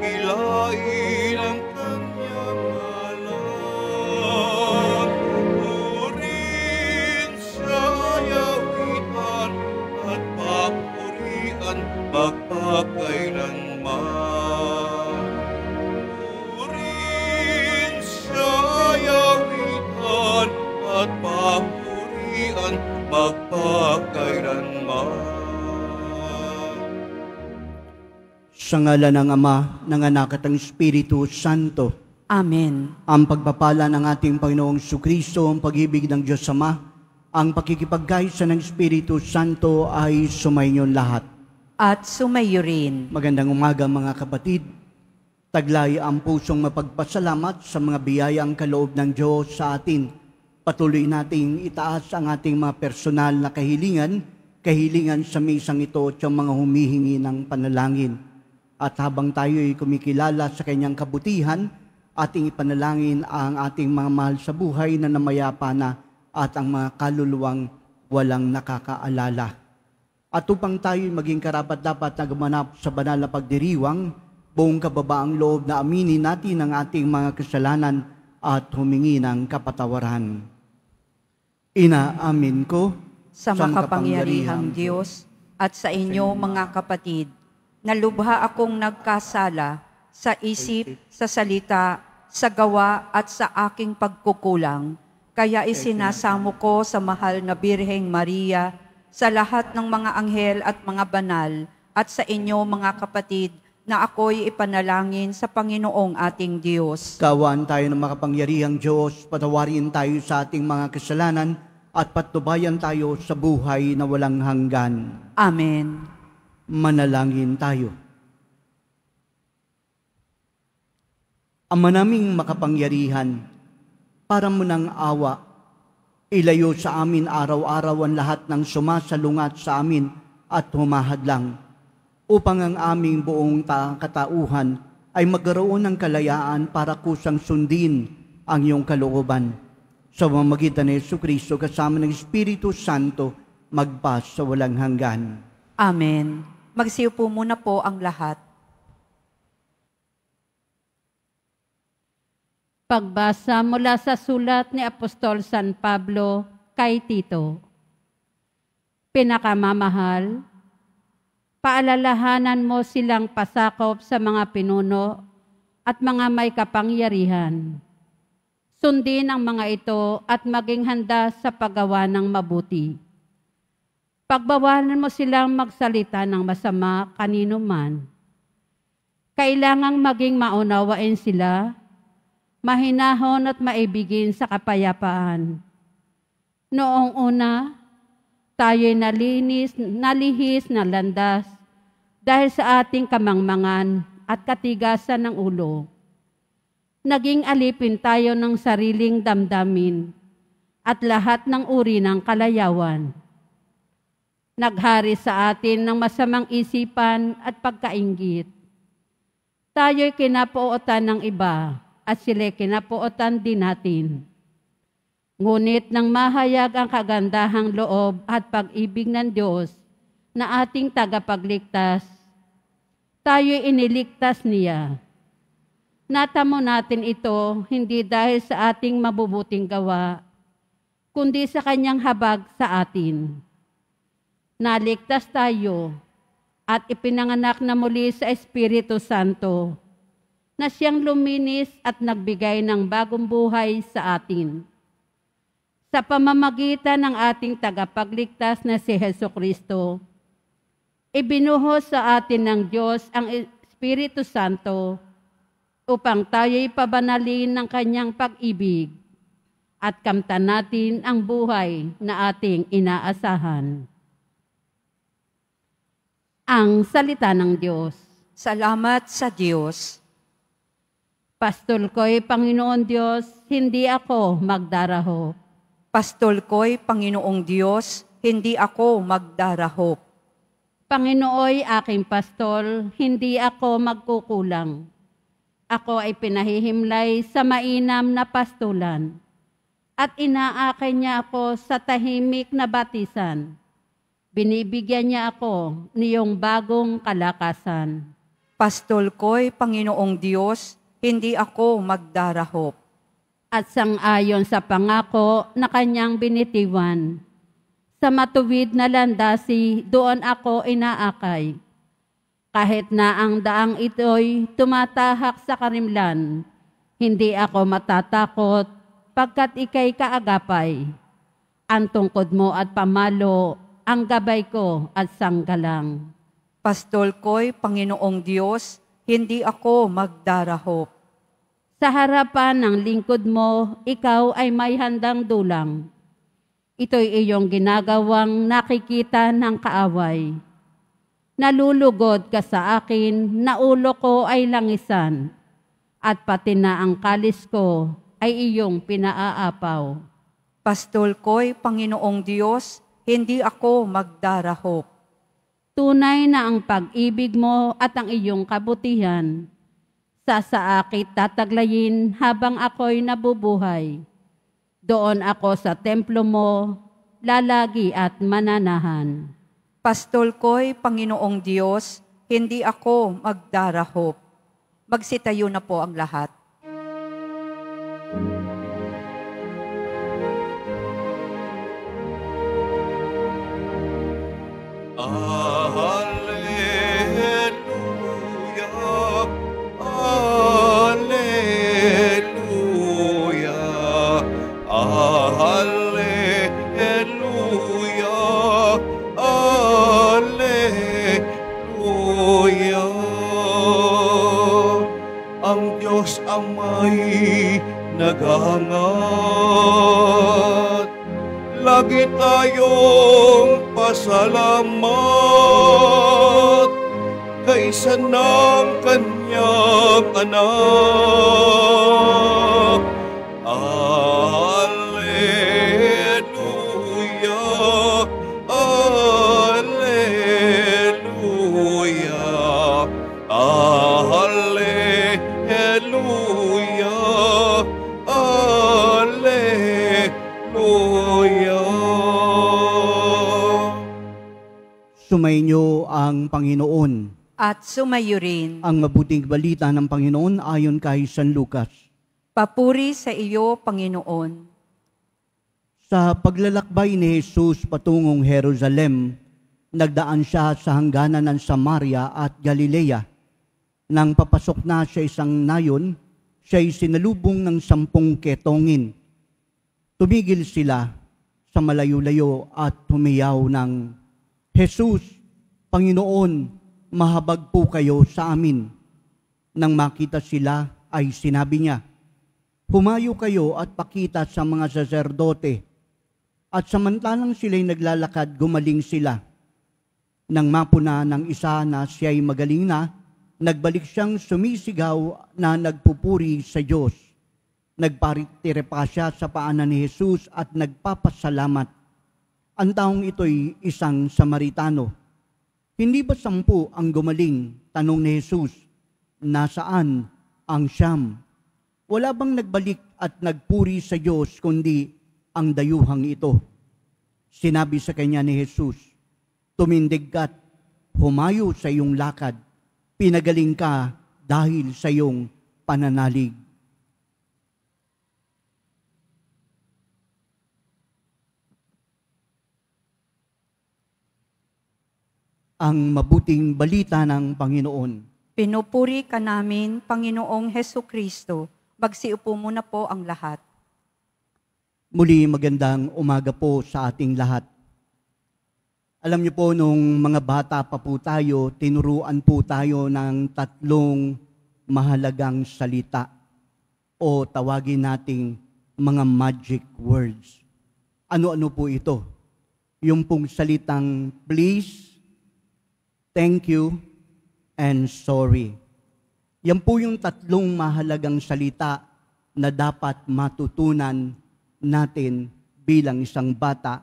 Kilain ang kanyang ngalan, purihin sa yawitan at papurian magpakailanman. Purihin sa yawitan at papurian magpakailanman. Sa ngalan ng Ama, ng Anak at ng Espiritu Santo. Amen. Ang pagpapala ng ating Panginoong Jesucristo, ang pag-ibig ng Diyos Ama, ang pakikipagkaisa ng Espiritu Santo ay sumainyo lahat. At sumayo rin. Magandang umaga mga kapatid. Taglay ang pusong mapagpasalamat sa mga biyayang kaloob ng Diyos sa atin. Patuloy nating itaas ang ating mga personal na kahilingan sa misang ito at yung mga humihingi ng panalangin. At habang tayo'y kumikilala sa kanyang kabutihan, ating ipanalangin ang ating mga mahal sa buhay na namayapa na at ang mga kaluluwang walang nakakaalala. At upang tayo'y maging karapat-dapat na gumanap sa banal na pagdiriwang, buong kababaang loob na aminin natin ang ating mga kasalanan at humingi ng kapatawaran. Inaamin ko Sa makapangyarihang Diyos at sa inyo mga kapatid, na lubha akong nagkasala sa isip, sa salita, sa gawa at sa aking pagkukulang. Kaya isinasamo ko sa mahal na Birheng Maria, sa lahat ng mga anghel at mga banal, at sa inyo mga kapatid, na ako'y ipanalangin sa Panginoong ating Diyos. Kaawaan tayo ng makapangyarihang Diyos, patawarin tayo sa ating mga kasalanan, at patnubayan tayo sa buhay na walang hanggan. Amen. Manalangin tayo. Ama naming makapangyarihan, para mo ng awa, ilayo sa amin araw-araw ang lahat ng sumasalungat sa amin at humahadlang, upang ang aming buong katauhan ay magkaroon ng kalayaan para kusang sundin ang iyong kalooban. Sa pamamagitan ni Jesucristo kasama ng Espiritu Santo, magpas sa walang hanggan. Amen. Magsiupo muna po ang lahat. Pagbasa mula sa sulat ni Apostol San Pablo kay Tito. Pinakamamahal, paalalahanan mo silang pasakop sa mga pinuno at mga may kapangyarihan. Sundin ang mga ito at maging handa sa paggawa ng mabuti. Pagbawalan mo silang magsalita ng masama kanino man. Kailangang maging maunawain sila, mahinahon at maibigin sa kapayapaan. Noong una, tayo'y nalihis na landas dahil sa ating kamangmangan at katigasan ng ulo. Naging alipin tayo ng sariling damdamin at lahat ng uri ng kalayawan. Naghari sa atin ng masamang isipan at pagkainggit. Tayo'y kinapootan ng iba at sila'y kinapootan din natin. Ngunit nang mahayag ang kagandahang loob at pag-ibig ng Diyos na ating tagapagligtas, tayo'y iniligtas niya. Natamo natin ito hindi dahil sa ating mabubuting gawa, kundi sa kanyang habag sa atin. Naligtas tayo at ipinanganak na muli sa Espiritu Santo na siyang luminis at nagbigay ng bagong buhay sa atin. Sa pamamagitan ng ating tagapagligtas na si Jesucristo, ibinuhos sa atin ng Diyos ang Espiritu Santo upang tayo'y pabanalin ng kanyang pag-ibig at kamtan natin ang buhay na ating inaasahan. Ang salita ng Diyos. Salamat sa Diyos. Pastol ko'y Panginoon Diyos, hindi ako magdarahop. Pastol ko'y Panginoong Diyos, hindi ako magdarahop. Panginooy aking pastol, hindi ako magkukulang. Ako ay pinahihimlay sa mainam na pastulan at inaakay niya ako sa tahimik na batisan. Binibigyan niya ako niyong bagong kalakasan. Pastol ko'y Panginoong Diyos, hindi ako magdarahop. At sang-ayon sa pangako na kanyang binitiwan, sa matuwid na landasi doon ako inaakay. Kahit na ang daang ito'y tumatahak sa karimlan, hindi ako matatakot pagkat ika'y kaagapay. Ang tungkod mo at pamalo, ang gabay ko at sanggalang. Pastol ko'y Panginoong Diyos, hindi ako magdarahop. Sa harapan ng lingkod mo, ikaw ay may handang dulang. Ito'y iyong ginagawang nakikita ng kaaway. Nalulugod ka sa akin, na ulo ko ay langisan, at pati na ang kalis ko ay iyong pinaaapaw. Pastol ko'y Panginoong Diyos, hindi ako magdarahop. Tunay na ang pag-ibig mo at ang iyong kabutihan, sa akit tataglayin habang ako'y nabubuhay. Doon ako sa templo mo, lalagi at mananahan. Pastol ko'y Panginoong Diyos, hindi ako magdarahop. Magsitayo na po ang lahat. Ama'y naghahangat, lagi tayong pasalamat kaysa ng kanyang anak. Alleluia, alleluia, alleluia, alleluia. Sumainyo ang Panginoon. At sumayo rin. Ang mabuting balita ng Panginoon ayon kay San Lucas. Papuri sa iyo, Panginoon. Sa paglalakbay ni Jesus patungong Jerusalem, nagdaan siya sa hangganan ng Samaria at Galilea. Nang papasok na sa isang nayon, siya'y sinalubong ng 10 ketongin. Tumigil sila sa malayo-layo at humiyaw ng, Jesus, Panginoon, mahabag po kayo sa amin. Nang makita sila ay sinabi niya, humayo kayo at pakita sa mga saserdote. At samantalang sila'y naglalakad, gumaling sila. Nang mapuna ng isa na siya'y magaling na, nagbalik siyang sumisigaw na nagpupuri sa Diyos. Nagparitire pa siya sa paanan ni Jesus at nagpapasalamat. Ang taong ito'y isang Samaritano. Hindi ba 10 ang gumaling? Tanong ni Jesus. Nasaan ang 9? Wala bang nagbalik at nagpuri sa Diyos kundi ang dayuhang ito? Sinabi sa kanya ni Jesus, tumindig ka't humayo sa iyong lakad. Pinagaling ka dahil sa iyong pananalig. Ang mabuting balita ng Panginoon. Pinupuri ka namin, Panginoong Hesukristo. Magsiupo muna po ang lahat. Muli magandang umaga po sa ating lahat. Alam niyo po, nung mga bata pa po tayo, tinuruan po tayo ng 3 mahalagang salita o tawagin nating mga magic words. Ano-ano po ito? Yung pong salitang please, thank you, and sorry. Yan po yung 3 mahalagang salita na dapat matutunan natin bilang isang bata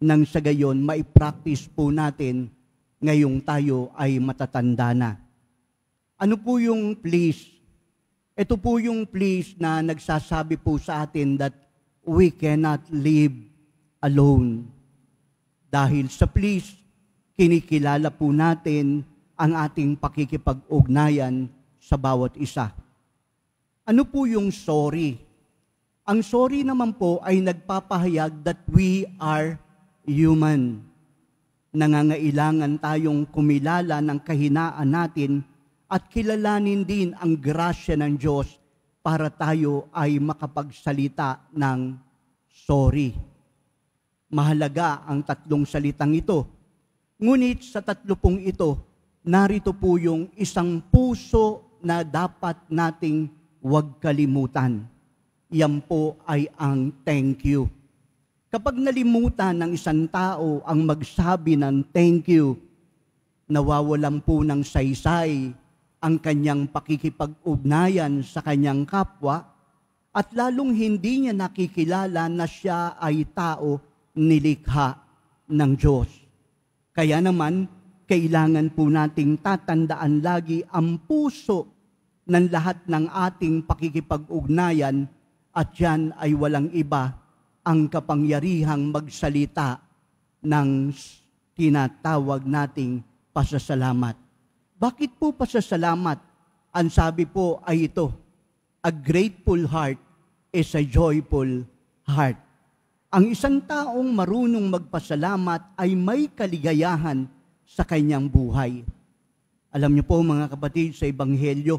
nang sa gayon maipractice po natin ngayong tayo ay matatanda na. Ano po yung please? Ito po yung please na nagsasabi po sa atin that we cannot live alone. Dahil sa please, kinikilala po natin ang ating pakikipag-ugnayan sa bawat isa. Ano po yung sorry? Ang sorry naman po ay nagpapahayag that we are human. Nangangailangan tayong kumilala ng kahinaan natin at kilalanin din ang grasya ng Diyos para tayo ay makapagsalita ng sorry. Mahalaga ang tatlong salitang ito. Ngunit sa tatlo pong ito, narito po yung isang puso na dapat nating huwag kalimutan. Yan po ay ang thank you. Kapag nalimutan ng isang tao ang magsabi ng thank you, nawawalan po ng saysay ang kanyang pakikipag-ugnayan sa kanyang kapwa at lalong hindi niya nakikilala na siya ay tao nilikha ng Diyos. Kaya naman, kailangan po nating tatandaan lagi ang puso ng lahat ng ating pakikipag-ugnayan at yan ay walang iba ang kapangyarihang magsalita ng tinatawag nating pasasalamat. Bakit po pasasalamat? Ang sabi po ay ito, a grateful heart is a joyful heart. Ang isang taong marunong magpasalamat ay may kaligayahan sa kanyang buhay. Alam niyo po mga kapatid sa Ebanghelyo,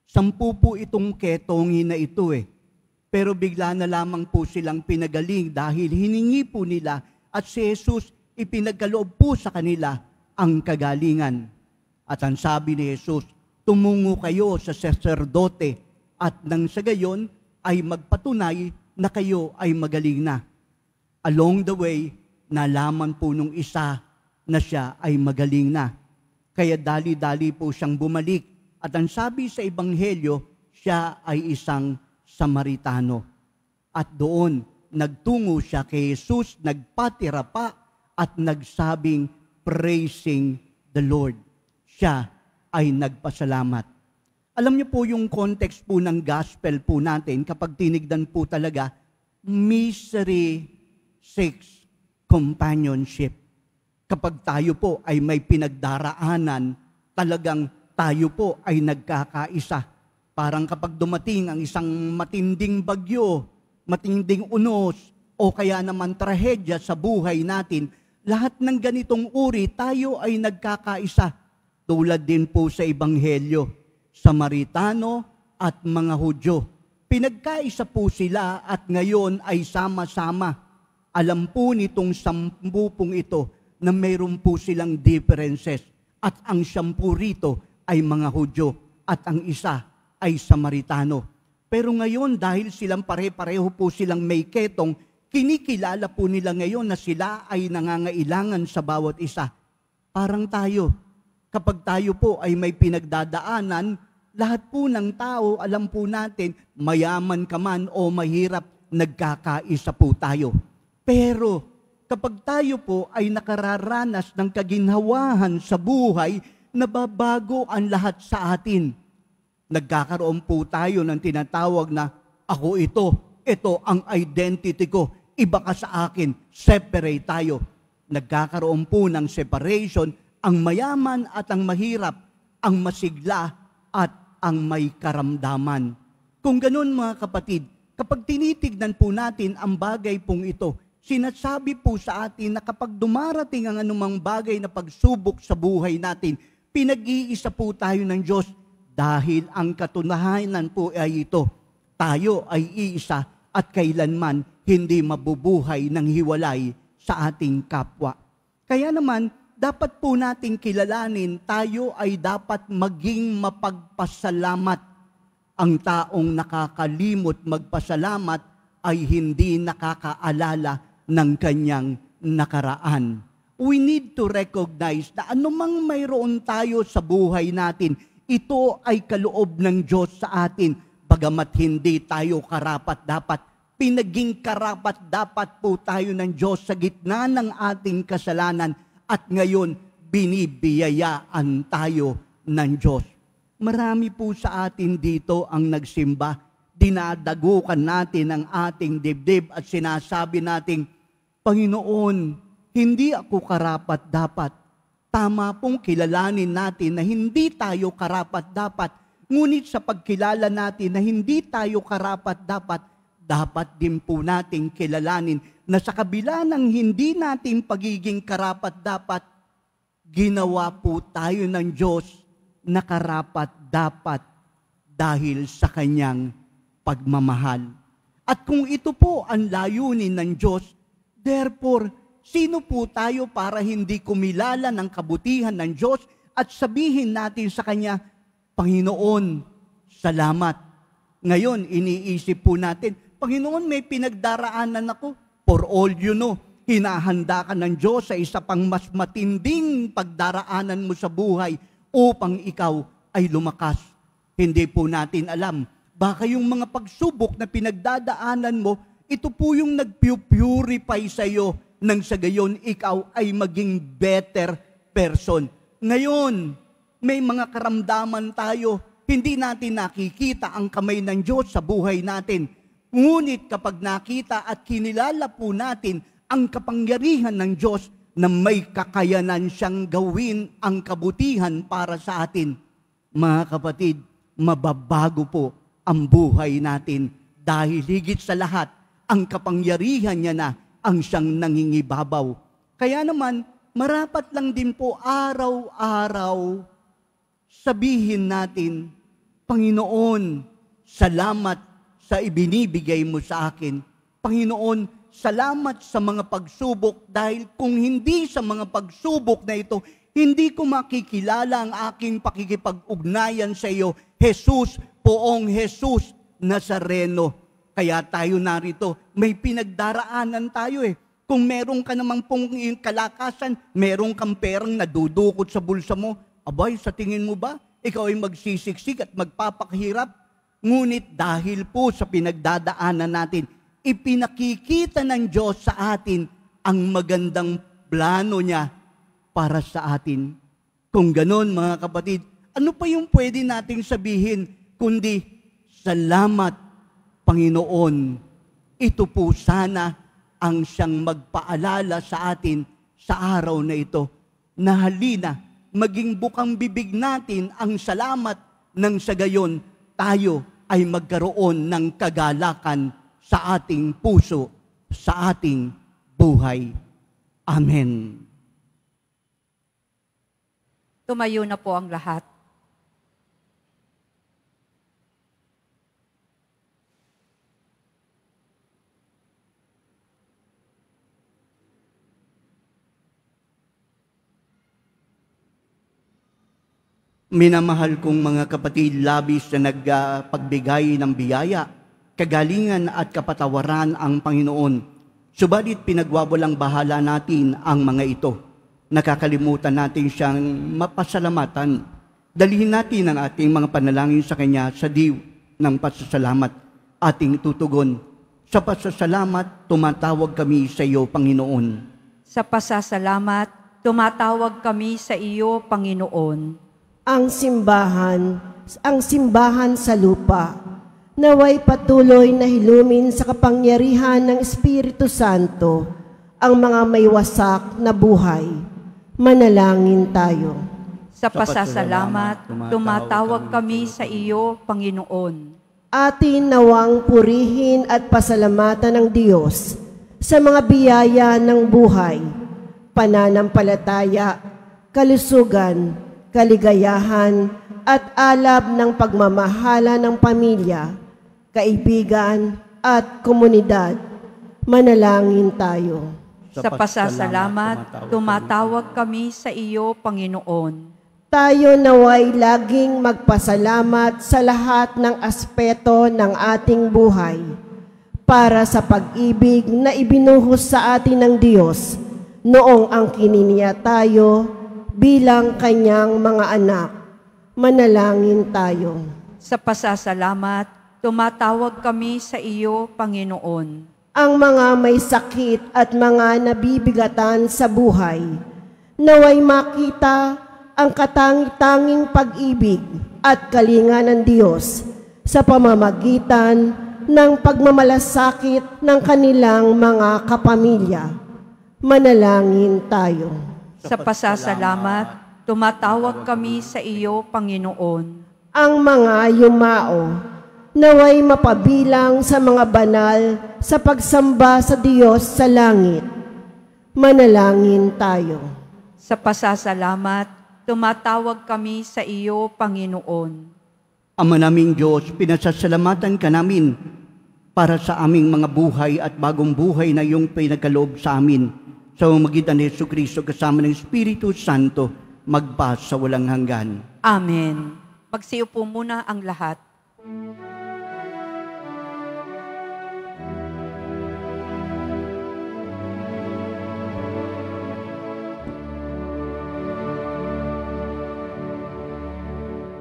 10 po itong ketongin na ito Pero bigla na lamang po silang pinagaling dahil hiningi po nila at si Jesus ipinagkaloob po sa kanila ang kagalingan. At ang sabi ni Jesus, tumungo kayo sa saserdote at nang sa gayon ay magpatunay na kayo ay magaling na. Along the way, nalaman po nung isa na siya ay magaling na. Kaya dali-dali po siyang bumalik. At ang sabi sa Ebanghelyo, siya ay isang Samaritano. At doon, nagtungo siya kay Jesus, nagpatira pa at nagsabing, praising the Lord. Siya ay nagpasalamat. Alam niyo po yung context po ng gospel po natin, kapag tinignan po talaga, misery seeks companionship. Kapag tayo po ay may pinagdaraanan, talagang tayo po ay nagkakaisa. Parang kapag dumating ang isang matinding bagyo, matinding unos, o kaya naman trahedya sa buhay natin, lahat ng ganitong uri, tayo ay nagkakaisa. Tulad din po sa Ebanghelyo, Samaritano at mga Hudyo. Pinagkaisa po sila at ngayon ay sama-sama. Alam po nitong 10 pong ito na mayroon po silang differences. At ang 10 rito ay mga Hudyo at ang isa ay Samaritano. Pero ngayon, dahil silang pare-pareho po silang may ketong, kinikilala po nila ngayon na sila ay nangangailangan sa bawat isa. Parang tayo, kapag tayo po ay may pinagdadaanan, lahat po ng tao, alam po natin, mayaman ka man o mahirap, nagkakaisa po tayo. Pero kapag tayo po ay nakararanas ng kaginhawahan sa buhay, nababago ang lahat sa atin. Nagkakaroon po tayo ng tinatawag na, ako ito ang identity ko, iba ka sa akin, separate tayo. Nagkakaroon po ng separation, ang mayaman at ang mahirap, ang masigla at ang may karamdaman. Kung ganun mga kapatid, kapag tinitignan po natin ang bagay pong ito, sinasabi po sa atin na kapag dumarating ang anumang bagay na pagsubok sa buhay natin, pinag-iisa po tayo ng Diyos. Dahil ang katunayan po ay ito, tayo ay iisa at kailanman hindi mabubuhay ng hiwalay sa ating kapwa. Kaya naman, dapat po nating kilalanin, tayo ay dapat maging mapagpasalamat. Ang taong nakakalimot magpasalamat ay hindi nakakaalala ng kanyang nakaraan. We need to recognize na anumang mayroon tayo sa buhay natin, ito ay kaloob ng Diyos sa atin, bagamat hindi tayo karapat-dapat. Pinaging karapat-dapat po tayo ng Diyos sa gitna ng ating kasalanan at ngayon binibiyayaan tayo ng Diyos. Marami po sa atin dito ang nagsimba. Dinadagukan natin ang ating dibdib at sinasabi natin, Panginoon, hindi ako karapat-dapat, tama pong kilalanin natin na hindi tayo karapat-dapat. Ngunit sa pagkilala natin na hindi tayo karapat-dapat, dapat din po nating kilalanin na sa kabila ng hindi natin pagiging karapat-dapat, ginawa po tayo ng Diyos na karapat-dapat dahil sa Kanyang pagmamahal. At kung ito po ang layunin ng Diyos, therefore, sino po tayo para hindi kumilala ng kabutihan ng Diyos at sabihin natin sa Kanya, Panginoon, salamat. Ngayon, iniisip po natin, Panginoon, may pinagdaraanan ako. For all you know, hinahanda ka ng Diyos sa isa pang mas matinding pagdaraanan mo sa buhay upang ikaw ay lumakas. Hindi po natin alam. Baka yung mga pagsubok na pinagdadaanan mo, ito po yung nag-purify sa iyo nang sa gayon ikaw ay maging better person. Ngayon, may mga karamdaman tayo, hindi natin nakikita ang kamay ng Diyos sa buhay natin. Ngunit kapag nakita at kinilala po natin ang kapangyarihan ng Diyos na may kakayanan siyang gawin ang kabutihan para sa atin, mga kapatid, mababago po ang buhay natin dahil higit sa lahat, ang kapangyarihan niya na ang siyang nangingibabaw. Kaya naman, marapat lang din po araw-araw sabihin natin, Panginoon, salamat sa ibinibigay mo sa akin. Panginoon, salamat sa mga pagsubok dahil kung hindi sa mga pagsubok na ito, hindi ko makikilala ang aking pakikipag-ugnayan sa iyo, Jesus, Poong Jesus Nazareno. Kaya tayo narito, may pinagdaraanan tayo eh. Kung meron ka namang pong kalakasan, meron kang perang nadudukot sa bulsa mo, abay, sa tingin mo ba, ikaw ay magsisiksik at magpapakahirap? Ngunit dahil po sa pinagdadaanan natin, ipinakikita ng Diyos sa atin ang magandang plano niya para sa atin. Kung ganon, mga kapatid, ano pa yung pwede nating sabihin kundi, salamat, Panginoon. Ito po sana ang siyang magpaalala sa atin sa araw na ito, na halina, maging bukang bibig natin ang salamat nang sa gayon tayo ay magkaroon ng kagalakan sa ating puso, sa ating buhay. Amen. Tumayo na po ang lahat. Minamahal kong mga kapatid, labis na nagpagbigay ng biyaya, kagalingan at kapatawaran ang Panginoon. Subalit pinagwawalang bahala natin ang mga ito. Nakakalimutan natin siyang mapasalamatan. Dalhin natin ang ating mga panalangin sa Kanya sa diw ng pasasalamat. Ating tutugon. Sa pasasalamat, tumatawag kami sa iyo, Panginoon. Sa pasasalamat, tumatawag kami sa iyo, Panginoon. Ang simbahan sa lupa, naway patuloy na hilumin sa kapangyarihan ng Espiritu Santo ang mga may wasak na buhay. Manalangin tayo. Sa pasasalamat, tumatawag kami sa iyo, Panginoon. Atin nawang purihin at pasalamatan ng Diyos sa mga biyaya ng buhay, pananampalataya, kalusugan, kaligayahan at alab ng pagmamahala ng pamilya, kaibigan at komunidad. Manalangin tayo. Sa pasasalamat, tumatawag kami sa iyo, Panginoon. Tayo naway laging magpasalamat sa lahat ng aspeto ng ating buhay para sa pag-ibig na ibinuhos sa atin ng Diyos noong ang kininiya tayo bilang Kanyang mga anak. Manalangin tayo. Sa pasasalamat, tumatawag kami sa iyo, Panginoon. Ang mga may sakit at mga nabibigatan sa buhay, naway makita ang katangi-tanging pag-ibig at kalinga ng Diyos sa pamamagitan ng pagmamalasakit ng kanilang mga kapamilya. Manalangin tayo. Sa pasasalamat, tumatawag kami sa iyo, Panginoon. Ang mga yumao, naway mapabilang sa mga banal sa pagsamba sa Diyos sa langit. Manalangin tayo. Sa pasasalamat, tumatawag kami sa iyo, Panginoon. Ama naming Diyos, pinasasalamatan ka namin para sa aming mga buhay at bagong buhay na iyong pinagkaloob sa amin. Sa pamamagitan ni Jesucristo kasama ng Espiritu Santo, magpa sa walang hanggan. Amen. Magsiupo muna ang lahat.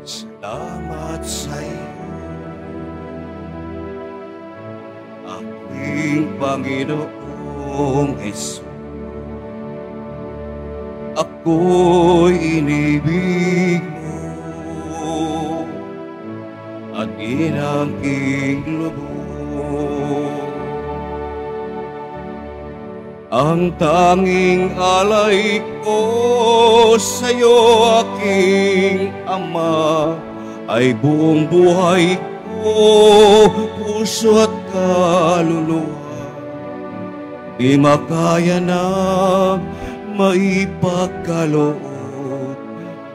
Salamat sa iyo, aking Panginoong Hesus. Ako'y inibig mo at inangking lubos. Ang tanging alay ko sa'yo, aking Ama, ay buong buhay ko, puso at kaluluwa. Di makaya na maipagkaloob,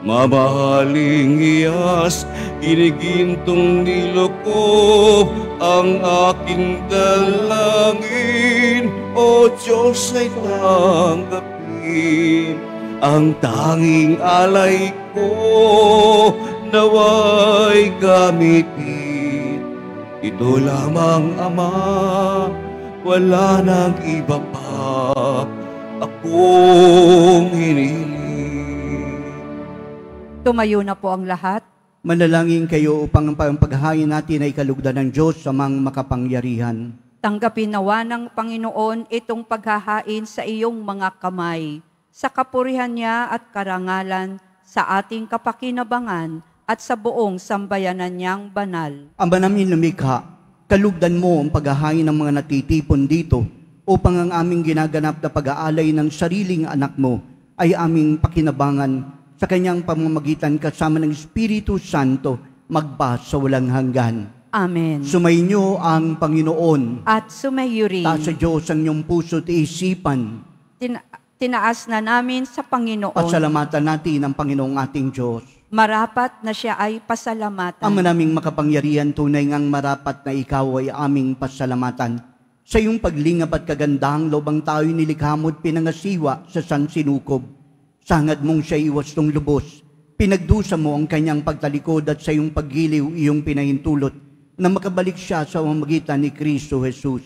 mamahaling iyas, ginigintong nilokob ang aking dalangin. O Diyos ay tanggapin ang tanging alay ko, naway gamitin. Ito lamang, Ama, wala nang iba pa akong hiniling. Tumayo na po ang lahat. Manalangin kayo upang ang paghahain natin ay kalugdan ng Diyos sa mga makapangyarihan. Tanggapin nawa ng Panginoon itong paghahain sa iyong mga kamay, sa kapurihan niya at karangalan, sa ating kapakinabangan at sa buong sambayanan niyang banal. Ama namin lumikha, kalugdan mo ang paghahain ng mga natitipon dito upang ang aming ginaganap na pag-aalay ng sariling anak mo ay aming pakinabangan sa kanyang pamamagitan kasama ng Espiritu Santo magpa sa walang hanggan. Amen. Sumainyo ang Panginoon. At sumayo rin. Taas sa Diyos ang iyong puso't isipan. Tinaas na namin sa Panginoon. Pasalamatan natin ang Panginoong ating Diyos. Marapat na siya ay pasalamatan. Ama naming makapangyarihan, tunay ngang marapat na ikaw ay aming pasalamatan. Sa iyong paglingap at kagandahang loob ang tayo'y nilikha mo at pinangasiwa sa sansinukob. Sangad mong siya iwas ng lubos. Pinagdusa mo ang kanyang pagtalikod at sa iyong paggiliw iyong pinahintulot na makabalik siya sa pamamagitan ni Kristo Jesus.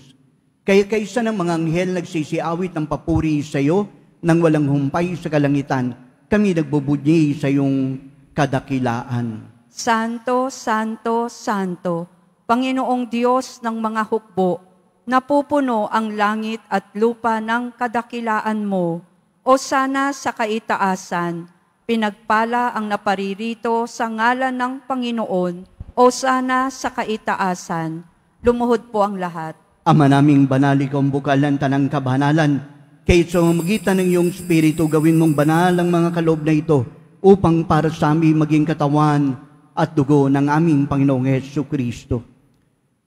Kaya kaysa ng mga anghel nagsisiawit ng papuri sa iyo nang walang humpay sa kalangitan, kami nagbubunyi sa iyong kadakilaan. Santo, Santo, Santo, Panginoong Diyos ng mga hukbo, napupuno ang langit at lupa ng kadakilaan mo. O sana sa kaitaasan, pinagpala ang naparirito sa ngalan ng Panginoon. O sana sa kaitaasan, lumuhod po ang lahat. Ama naming banal, ikaw ang bukalan tanang kabanalan. Kaya sa magitan ng iyong Espiritu, gawin mong banal ang mga kaloob na ito upang para sa amin maging katawan at dugo ng aming Panginoong Jesucristo.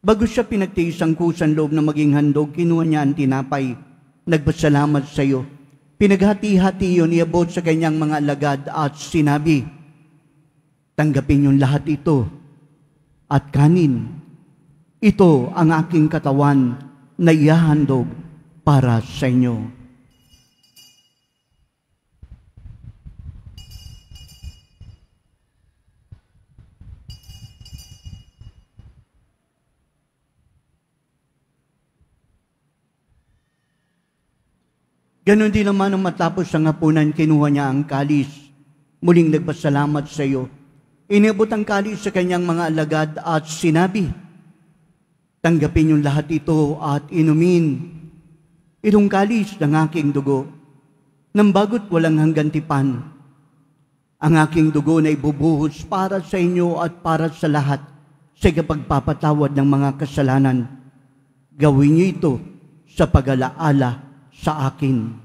Bago siya pinagtiis ang kusang loob na maging handog, kinuha niya ang tinapay, nagpasalamat sa iyo. Pinaghati-hati yun, iabot sa kanyang mga alagad at sinabi, tanggapin yung lahat ito at kanin. Ito ang aking katawan na ihahandog para sa inyo. Ganon din naman ang matapos ang hapunan, kinuha niya ang kalis. Muling nagpasalamat sa iyo. Inabot ang kalis sa kanyang mga alagad at sinabi, tanggapin yung lahat ito at inumin. Itong kalis ng aking dugo, nang bagot walang hanggan tipan. Ang aking dugo na ibubuhos para sa inyo at para sa lahat sa pagpapatawad ng mga kasalanan. Gawin niyo ito sa pag-alaala sa akin.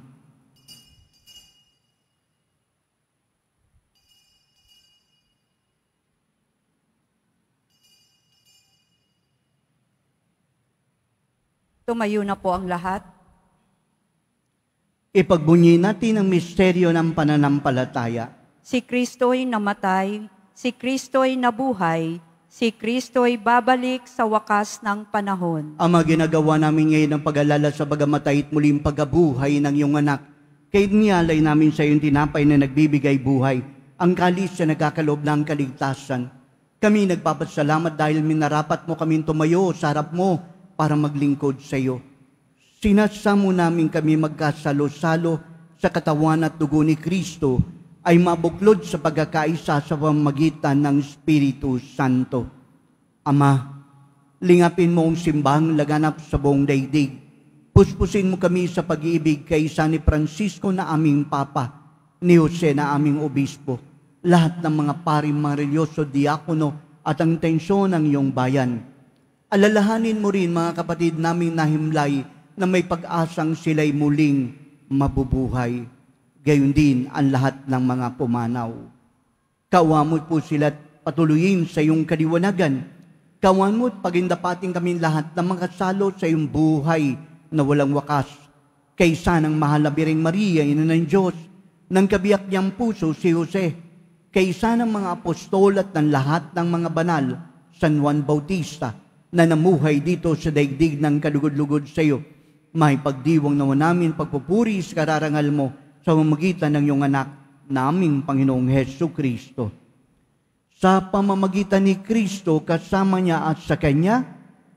Tumayo na po ang lahat. Ipagbunyi natin ang misteryo ng pananampalataya. Si Kristo'y namatay, si Kristo'y nabuhay, si Kristo'y babalik sa wakas ng panahon. Ama, ginagawa namin ngayon ang pag-alala sa pagamatay at muling pagkabuhay ng iyong anak. Kaya niyalay namin sa iyong tinapay na nagbibigay buhay, ang kalis na nagkakaloob ng kaligtasan. Kami nagpapasalamat dahil minarapat mo kaming tumayo sa harap mo para maglingkod sa iyo. Sinasamo namin kami magkasalo-salo sa katawan at dugo ni Kristo ay mabuklod sa pagkakaisa sa pamamagitan ng Espiritu Santo. Ama, lingapin mo ang simbahang laganap sa buong daigdig. Puspusin mo kami sa pag-ibig kay San Francisco na aming Papa, ni Jose na aming Obispo, lahat ng mga paring mga religyoso, diakono at ang tensyon ng iyong bayan. Alalahanin mo rin mga kapatid naming nahimlay na may pag-asang sila'y muling mabubuhay. Gayon din ang lahat ng mga pumanaw. Kawa mo po sila't patuloyin sa iyong kaliwanagan. Kawan mo at pagindapating kami lahat na makasalo sa iyong buhay na walang wakas. Kaysa ng mahal na Birheng Maria, ina ng Diyos, ng kabiyak niyang puso si Jose, kaysa ng mga apostol at ng lahat ng mga banal, San Juan Bautista, na namuhay dito sa daigdig ng kalugod-lugod sa iyo, may pagdiwang nawa namin pagpupuri sa kararangal mo sa pamamagitan ng iyong anak, naming Panginoong Hesus Kristo. Sa pamamagitan ni Kristo, kasama niya at sa Kanya,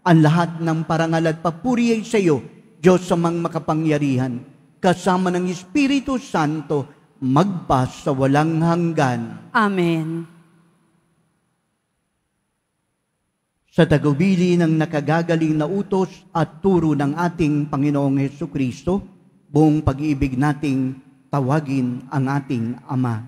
ang lahat ng parangal at papuri ay sa iyo, Diyos amang makapangyarihan, kasama ng Espiritu Santo, magpa sa walang hanggan. Amen. Sa tagubili ng nakagagaling na utos at turo ng ating Panginoong Hesukristo, buong pag-ibig nating tawagin ang ating Ama.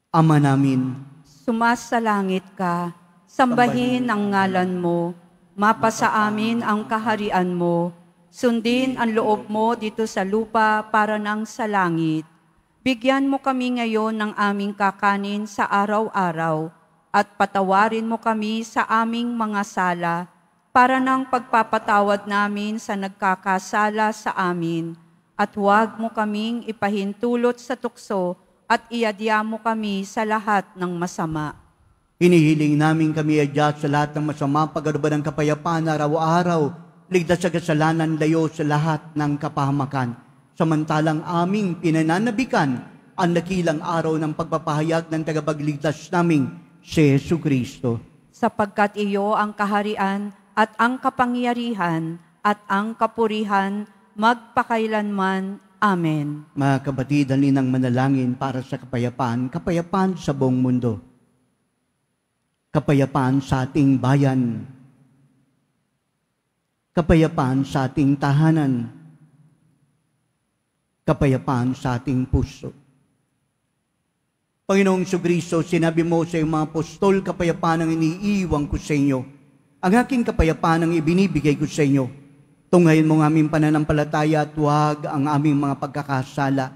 Ama namin, Sumasalangit ka, sambahin ang ngalan mo, mapasa amin ang kaharian mo, sundin ang loob mo dito sa lupa para nang sa langit. Bigyan mo kami ngayon ng aming kakanin sa araw-araw, at patawarin mo kami sa aming mga sala, para ng pagpapatawad namin sa nagkakasala sa amin, at huwag mo kaming ipahintulot sa tukso, at iadya mo kami sa lahat ng masama. hinihiling namin kami adya sa lahat ng masama, pagkaroon ng kapayapaan araw-araw, ligtas sa kasalanan, layo sa lahat ng kapahamakan. Samantalang aming pinananabikan ang dakilang araw ng pagpapahayag ng tagapagligtas naming si Jesucristo. Sapagkat iyo ang kaharian at ang kapangyarihan at ang kapurihan magpakailanman. Amen. Mga kapatid, halinang manalangin para sa kapayapaan, kapayapaan sa buong mundo. Kapayapaan sa ating bayan. Kapayapaan sa ating tahanan. Kapayapaan sa ating puso. Panginoong Jesucristo, sinabi mo sa iyong mga apostol, kapayapaan ang iniiwan ko sa inyo. Ang aking kapayapaan ang ibinibigay ko sa inyo. Tunghayin mo ang aming pananampalataya at huwag ang aming mga pagkakasala.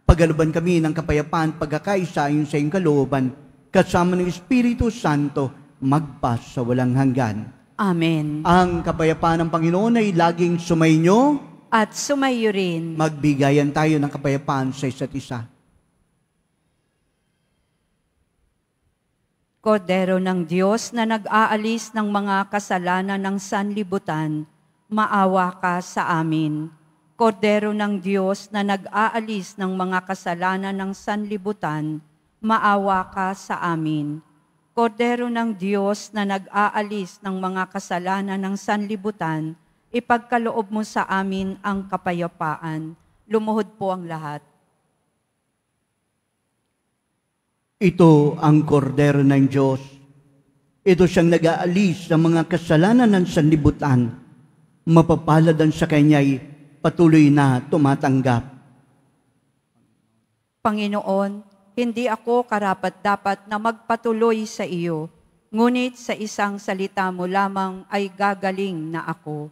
Pagkalooban kami ng kapayapaan, pagkakaisa ayon sa iyong kalooban, kasama ng Espiritu Santo, magpa sa walang hanggan. Amen. Ang kapayapaan ng Panginoon ay laging sumainyo. At sumayo rin. Magbigayan tayo ng kapayapaan sa isa't isa. Kordero ng Diyos na nag-aalis ng mga kasalanan ng sanlibutan, maawa ka sa amin. Kordero ng Diyos na nag-aalis ng mga kasalanan ng sanlibutan, maawa ka sa amin. Kordero ng Diyos na nag-aalis ng mga kasalanan ng sanlibutan, ipagkaloob mo sa amin ang kapayapaan. Lumuhod po ang lahat. Ito ang kordero ng Diyos. Ito siyang nag-aalis sa mga kasalanan ng sanlibutan. Mapapalad ang sa Kanya'y patuloy na tumatanggap. Panginoon, hindi ako karapat-dapat na magpatuloy sa iyo, ngunit sa isang salita mo lamang ay gagaling na ako.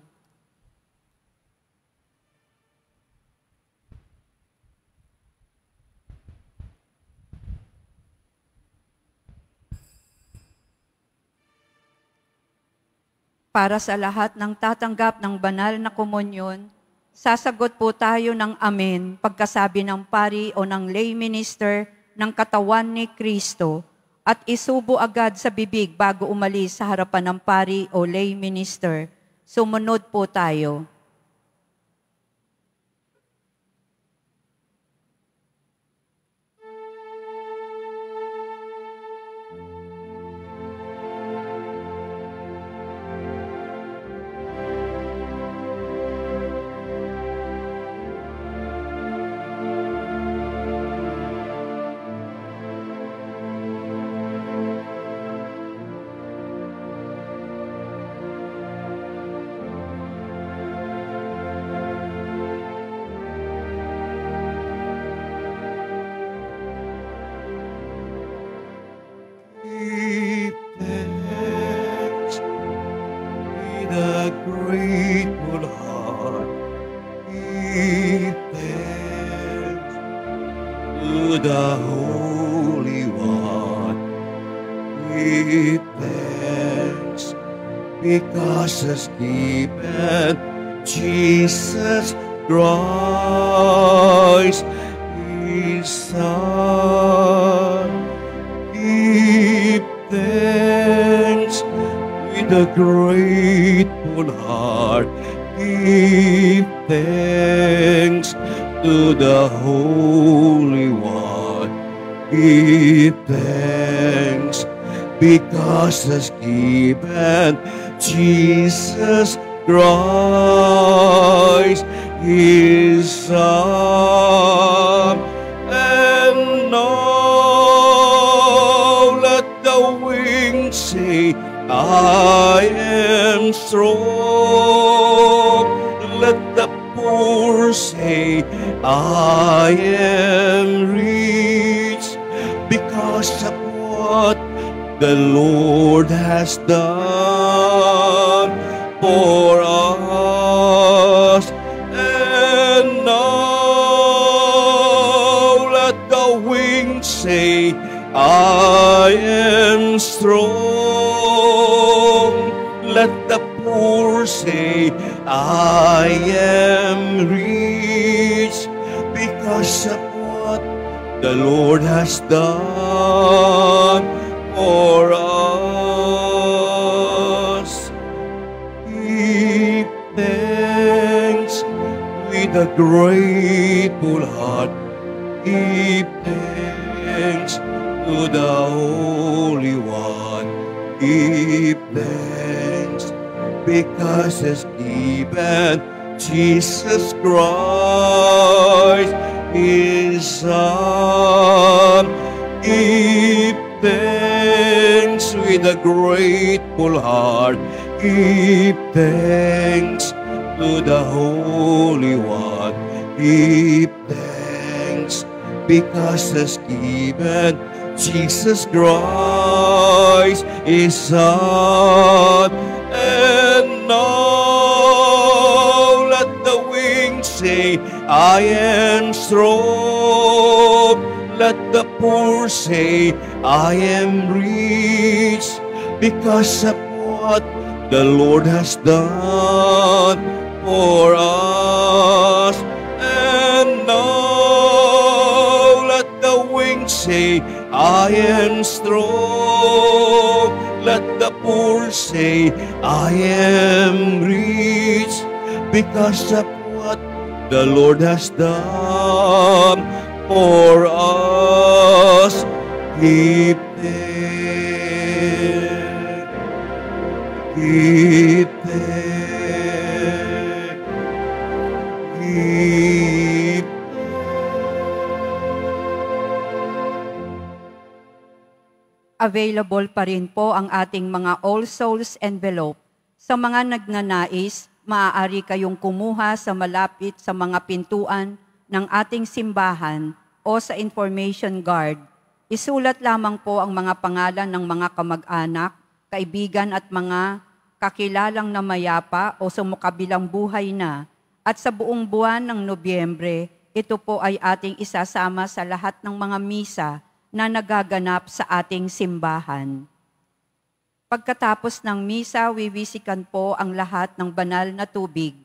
Para sa lahat ng tatanggap ng banal na komunyon, sasagot po tayo ng amen pagkasabi ng pari o ng lay minister ng katawan ni Kristo at isubo agad sa bibig bago umalis sa harapan ng pari o lay minister. Sumunod po tayo. Give thanks with a grateful heart. Give thanks to the Holy One. Give thanks because has given Jesus Christ, His Son. Give thanks with a grateful heart. Give thanks to the Holy One. Give thanks because has given Jesus Christ, His Son. And now let the wings say, I am strong. Let the poor say, I am rich, because of what the Lord has done for us. And now let the wings say, I am strong. Let the poor say, I am rich, because of what the Lord has done for us. Give thanks with a grateful heart. Give thanks to the Holy One. Give thanks because He's given Jesus Christ, His Son. Give thanks with a grateful heart. Give thanks to the Holy One. Give thanks because He's given Jesus Christ, His Son. And now let the wings say, I am strong. Let the poor say, I am rich, because of what the Lord has done for us. And now let the wings say, I am strong. Let the poor say, I am rich, because of what the Lord has done for us. Give thanks. Give thanks. Give Available pa rin po ang ating mga All Souls envelope. Sa mga nagnanais, maaari kayong kumuha sa malapit sa mga pintuan ng ating simbahan o sa information guard. Isulat lamang po ang mga pangalan ng mga kamag-anak, kaibigan at mga kakilalang namayapa o sumukabilang buhay na. At sa buong buwan ng Nobyembre, ito po ay ating isasama sa lahat ng mga misa na nagaganap sa ating simbahan. Pagkatapos ng misa, wiwisikan po ang lahat ng banal na tubig.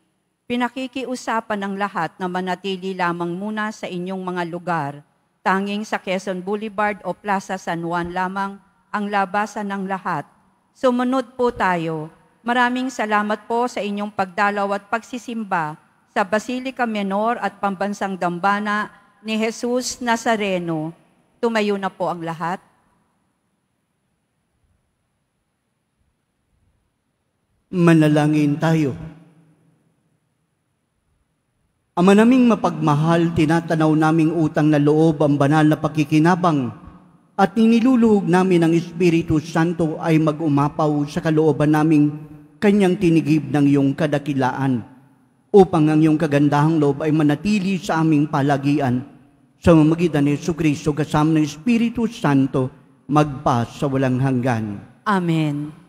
Pinakikiusapan ng lahat na manatili lamang muna sa inyong mga lugar. Tanging sa Quezon Boulevard o Plaza San Juan lamang ang labasan ng lahat. Sumunod po tayo. Maraming salamat po sa inyong pagdalaw at pagsisimba sa Basilica Menor at Pambansang Dambana ni Jesus Nazareno. Tumayo na po ang lahat. Manalangin tayo. Ama naming mapagmahal, tinatanaw naming utang na loob ang banal na pakikinabang at niniluluhog namin ang Espiritu Santo ay mag-umapaw sa kalooban naming kanyang tinigib ng iyong kadakilaan upang ang iyong kagandahang loob ay manatili sa aming palagian sa mamagitan ni Jesucristo kasama ng Espiritu Santo magpa sa walang hanggan. Amen.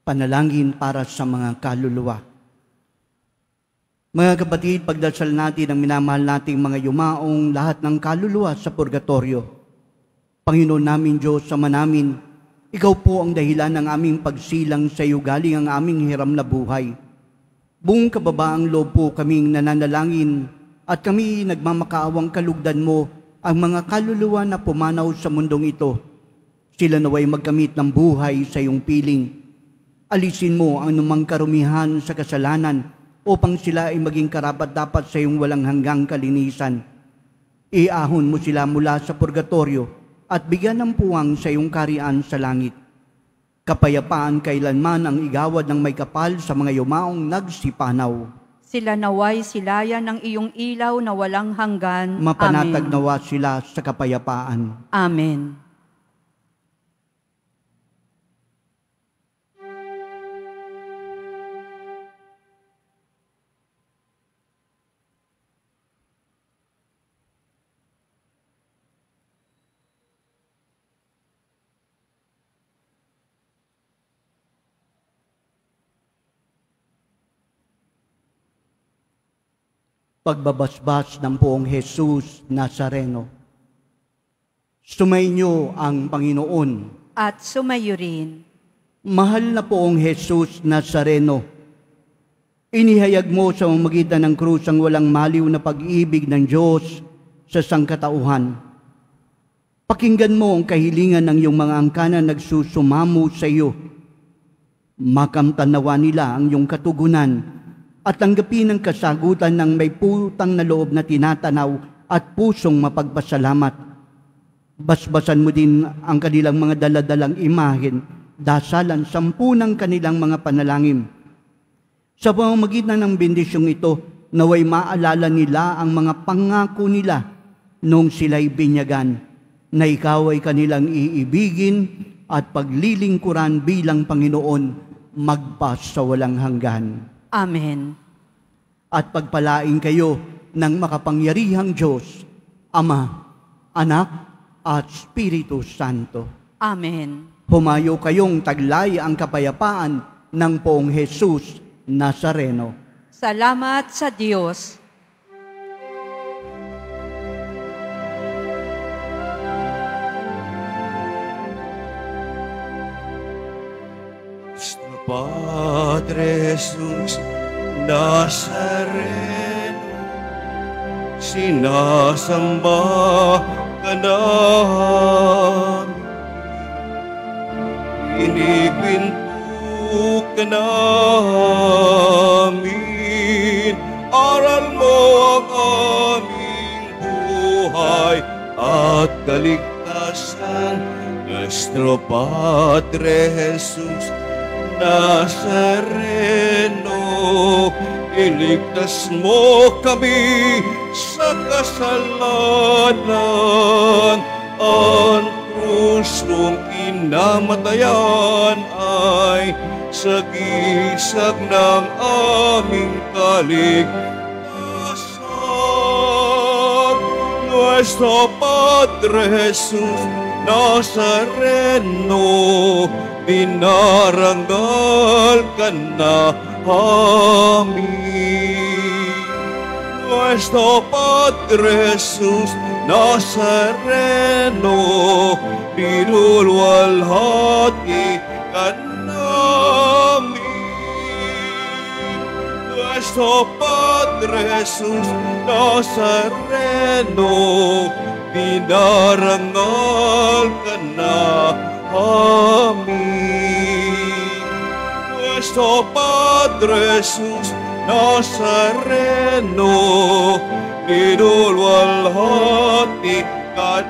Panalangin para sa mga kaluluwa. Mga kapatid, pagdasal natin ang minamahal nating mga yumaong lahat ng kaluluwa sa purgatorio. Panginoon namin Diyos, Ama namin, Ikaw po ang dahilan ng aming pagsilang sa iyo galing ang aming hiram na buhay. Buong kababaang loob po kaming nananalangin at kami nagmamakaawang kalugdan mo ang mga kaluluwa na pumanaw sa mundong ito. Sila naway magkamit ng buhay sa iyong piling. Alisin mo ang anumang karumihan sa kasalanan upang sila ay maging karapat-dapat sa iyong walang hanggang kalinisan. Iahon mo sila mula sa purgatorio at bigyan ng puwang sa iyong karian sa langit. Kapayapaan kailanman ang igawad ng may kapal sa mga yumaong nagsipanaw. Sila naway silayan ng iyong ilaw na walang hanggan. Mapanatag Amen. nawa sila sa kapayapaan. Amen. Pagbabasbas ng poong Jesus Nazareno. Sumainyo ang Panginoon. At sumayo rin. Mahal na poong Jesus Nazareno, inihayag mo sa mamagitan ng krus ang walang maliw na pag-ibig ng Diyos sa sangkatauhan. Pakinggan mo ang kahilingan ng iyong mga angkanan nagsusumamo sa iyo. Makamtanawa nila ang iyong katugunan at tanggapin ang kasagutan ng may putang na loob na tinatanaw at pusong mapagpasalamat. Basbasan mo din ang kanilang mga daladalang imahen, dasalan, sampunang kanilang mga panalangin. Sa pamamagitan ng bendisyong ito, naway maalala nila ang mga pangako nila noong sila'y binyagan, na ikaw ay kanilang iibigin at paglilingkuran bilang Panginoon magpas sa walang hanggan. Amen. At pagpalain kayo ng makapangyarihang Diyos, Ama, Anak, at Espiritu Santo. Amen. Humayo kayong taglay ang kapayapaan ng poong Jesus Nazareno. Salamat sa Diyos. Padre Jesus Nazareno, sinasamba ka namin, pinipinto ka namin, aral mo ang aming buhay at kaligtasan. Nuestro Padre Jesus Nazareno, iligtas mo kami sa kasalanan. Ang krus mong inamatayan ay sagisag ng aming kaligtasan. Nuestro Padre Jesus Nazareno, binarangal ka na amin. Nuestro Padre Jesus Nazareno, pinulwalhati ka namin. Nuestro Padre Jesus Nazareno, dinarangal ka namin. Nuestro Padre Jesus Nazareno, dinulwalhati ka